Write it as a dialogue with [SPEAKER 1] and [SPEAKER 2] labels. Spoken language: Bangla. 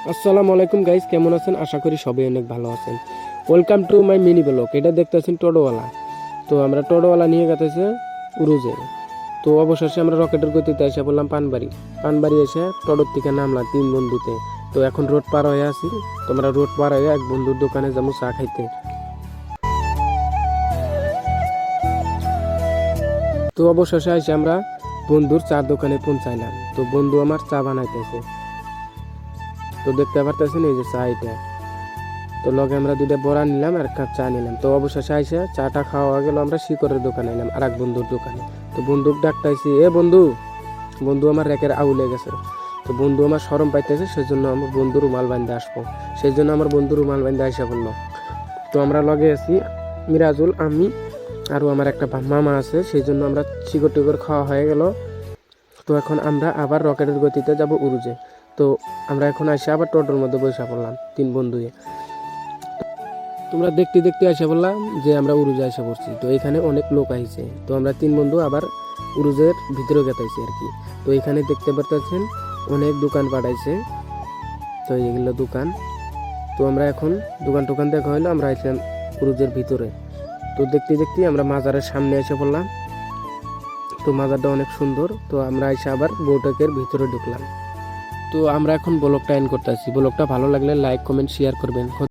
[SPEAKER 1] আসসালামু আলাইকুম গাইস, কেমন আছেন? আশা করি সবাই অনেক ভালো আছেন। Welcome to my mini blog. এটা দেখতেছেন টোটোওয়ালা। তো আমরা টোটোওয়ালা নিয়ে গেতেছে উরুজে। তো অবশেষে আমরা রকেটের গতিতে এসে বললাম পানবাড়ি এসে টোটোর থেকে নামলাম 3 বন্ধুতে। তো এখন রোড পার হয়ে আছি। তো আমরা রোড পার হয়ে এক বন্ধুর দোকানে যাবো চা খাইতে। তো অবশেষে এসে আমরা বন্ধুর চার দোকানে পৌঁছাইলাম। তো বন্ধু আমার চা বানাইতেছে। তো দেখতে পারতেছেন এই যে চা এটা। তো লগে আমরা দুইটা বড়া নিলাম আর এক কাপ চা নিলাম। তো অবশেষে আইসে চাটা খাওয়া হয়ে গেল, আমরা শিকরের দোকানে এলাম আর এক বন্ধুর দোকানে। তো বন্ধুক ডাকতেছি, এ বন্ধু। বন্ধু আমার র্যাকের আউলে গেছে। তো বন্ধু আমার শরম পাইতেছে, সেজন্য আমার বন্ধু রুমাল বান্ধে আসবো। সেই জন্য আমার বন্ধু রুমাল বান্ধে আসা বললো। তো আমরা লগে আছি মিরাজুল, আমি আরও আমার একটা মামা আছে, সেই জন্য আমরা শিকর টিকর খাওয়া হয়ে গেল। তো এখন আমরা আবার রকেটের গতিতে যাব উরুজে। তো আমরা এখন আসে আবার টোটোর মধ্যে বসে পড়লাম 3 বন্ধুয়ে। তোমরা দেখতে দেখতে এসে বললাম যে আমরা উরুজে এসে পড়ছি। তো এখানে অনেক লোক আইছে। তো আমরা 3 বন্ধু আবার উরুজের ভিতরে গেতাইছি আর কি। তো এখানে দেখতে পাচ্ছেন অনেক দোকান পাঠাইছে। তো এগুলো দোকান। তো আমরা এখন দোকান দেখা হইলো, আমরা আইছিলাম উরুজের ভিতরে। তো দেখতে দেখতে আমরা মাজারের সামনে এসে পড়লাম। তো মাজারটা অনেক সুন্দর। তো আমরা এসে আবার বৈঠকের ভিতরে ঢুকলাম। তো আমরা এখন ব্লগটা এন্ড করতেছি। ব্লগটা ভালো লাগলে লাইক কমেন্ট শেয়ার করবেন।